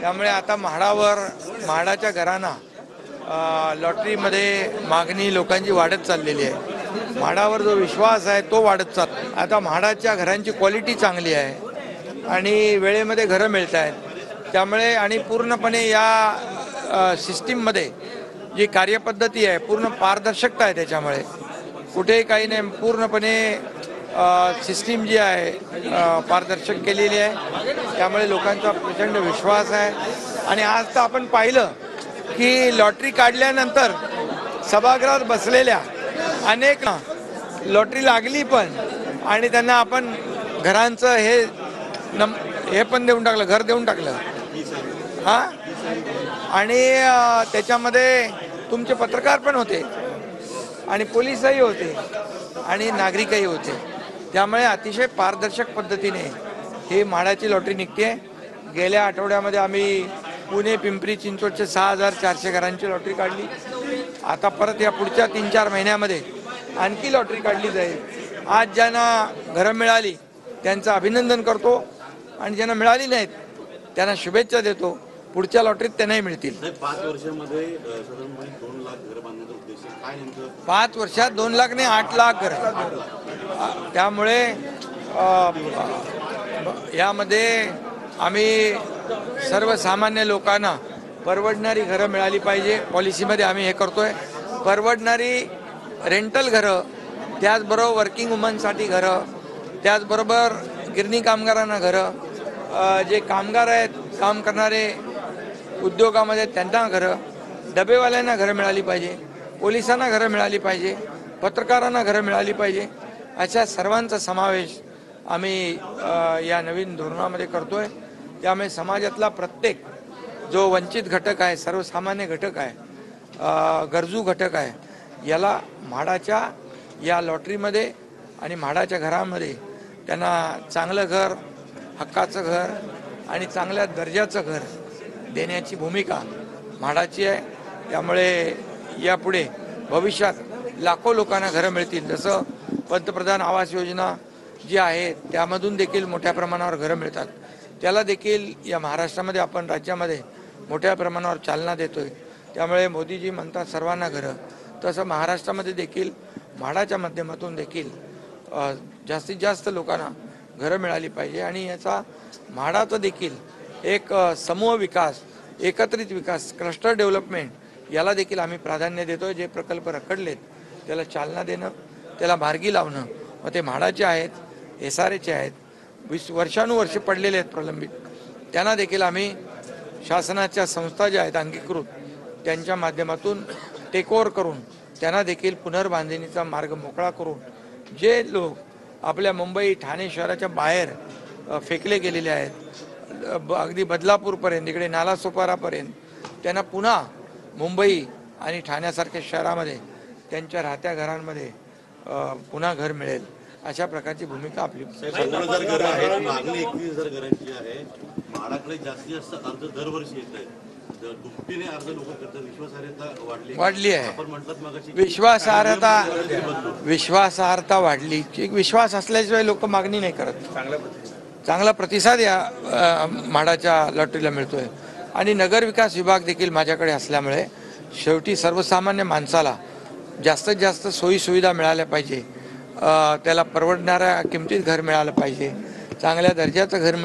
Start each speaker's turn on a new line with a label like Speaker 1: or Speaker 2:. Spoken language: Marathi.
Speaker 1: त्यामुळे आता म्हाडाच्या घरांना लॉटरीमध्ये मागणी लोकांची वाढत चाललेली आहे। म्हाडावर जो विश्वास आहे तो वाढत चालला। आता म्हाडाच्या घरांची क्वालिटी चांगली आहे आणि वेळेमध्ये घरं मिळत आहेत। त्यामुळे आणि पूर्णपणे या सिस्टीममध्ये जी कार्यपद्धती आहे पूर्ण पारदर्शकता आहे। त्याच्यामुळे कुठेही काही नाही, पूर्णपणे सिस्टीम जी आहे पारदर्शक केलेली आहे। त्यामुळे लोकांचा प्रचंड विश्वास आहे। आणि आज तर आपण पाहिलं की लॉटरी काढल्यानंतर सभागृहात बसलेल्या अनेक लॉटरी लागली पण आणि त्यांना आपण घरांचं हे पण देऊन टाकलं, घर देऊन टाकलं हां। आणि त्याच्यामध्ये तुमचे पत्रकार पण होते आणि पोलीसही होते आणि नागरिकही होते। त्यामुळे अतिशय पारदर्शक पद्धतीने ही म्हाडाची लॉटरी निघते। गेल्या आठवड्यामध्ये आम्ही पुणे पिंपरी चिंचवडचे 6400 घरांची लॉटरी काढली। आता परत या पुढच्या 3-4 महिन्यामध्ये आणखी लॉटरी काढली जाईल। आज ज्यांना घरं मिळाली त्यांचं अभिनंदन करतो आणि ज्यांना मिळाली नाहीत त्यांना शुभेच्छा देतो। पुढच्या लॉटरीत त्यांनाही मिळतील।
Speaker 2: 5 वर्षामध्ये साधारणपणे 2 लाख घर बांधण्याचा उद्देश आहे। काय नेमकं
Speaker 1: 5 वर्षात 2 लाख नाही 8 लाख घर। त्यामुळे यामध्ये आम्ही सर्वसामान्य लोकांना परवडणारी घरं मिळाली पाहिजे। पॉलिसीमध्ये आम्ही हे करतोय, परवडणारी रेंटल घरं, त्याचबरोबर वर्किंग वुमनसाठी घरं, त्याचबरोबर गिरणी कामगारांना घरं, जे कामगार आहेत काम करणारे उद्योगामध्ये त्यांना घरं, डबेवाल्यांना घरं मिळाली पाहिजे, पोलिसांना घरं मिळाली पाहिजे, पत्रकारांना घरं मिळाली पाहिजे। अशा सर्वांचा समावेश आम्ही या नवीन धोरणामध्ये करतोय। त्यामुळे समाजातला प्रत्येक जो वंचित घटक आहे, सर्वसामान्य घटक आहे, गरजू घटक आहे, याला म्हाडाच्या या लॉटरीमध्ये आणि म्हाडाच्या घरामध्ये त्यांना चांगलं घर, हक्काचं घर आणि चांगल्या दर्जाचं घर देण्याची भूमिका म्हाडाची आहे। त्यामुळे यापुढे भविष्यात लाखो लोकांना घरं मिळतील। जसं पंतप्रधान आवास योजना जी आहे त्यामधून देखील मोठ्या प्रमाणावर घरं मिळतात, त्याला देखील या महाराष्ट्रामध्ये आपण राज्यामध्ये मोठ्या प्रमाणावर चालना देतोय। त्यामुळे मोदीजी म्हणतात सर्वांना घरं, तसं महाराष्ट्रामध्ये देखील म्हाडाच्या माध्यमातून देखील जास्तीत जास्त लोकांना घरं मिळाली पाहिजे। आणि याचा म्हाडाचं देखील एक समूह विकास, एकत्रित विकास, क्लस्टर डेव्हलपमेंट याला देखील आम्ही प्राधान्य देतोय। जे प्रकल्प रखडलेत त्याला चालना देणं, त्याला मार्गी लावणं, मग ते म्हाडाचे आहेत, SRAचे आहेत, वर्षानुवर्षे पडलेले आहेत प्रलंबित, त्यांना देखील आम्ही शासनाच्या संस्था ज्या आहेत अंगीकृत त्यांच्या माध्यमातून टेकओव्हर करून त्यांना देखील पुनर्बांधणीचा मार्ग मोकळा करून, जे लोक आपल्या मुंबई ठाणे शहराच्या बाहेर फेकले गेलेले आहेत, अगदी बदलापूरपर्यंत, इकडे नालासोपारापर्यंत, त्यांना पुन्हा मुंबई आणि ठाण्यासारख्या शहरामध्ये त्यांच्या राहत्या घरांमध्ये पुन्हा घर मिळेल, अशा प्रकारची भूमिका आपली।
Speaker 2: 17,000 घरं आहेत, मागणी 31,000 घरांची आहे। म्हाडाकडे जास्तीत जास्त अर्ज दरवर्षी येत आहे, दुपटीने अर्ज लोक करतात। विश्वासार्हता
Speaker 1: वाढली आहे।
Speaker 2: आपण म्हणतात मगाशी
Speaker 1: विश्वासार्हता वाढली। विश्वास असल्याशिवाय लोक मागणी नाही करत। चांगला प्रतिसाद या म्हाडाच्या लॉटरीला मिळतोय आणि नगरविकास विभाग देखील माझ्याकडे असल्यामुळे शेवटी सर्वसामान्य माणसाला जास्तीत जास्त सोयी सुविधा मिळाल्या पाहिजे, त्याला परवडणाऱ्या किमतीत घर मिळालं पाहिजे, चांगल्या दर्जाचं घर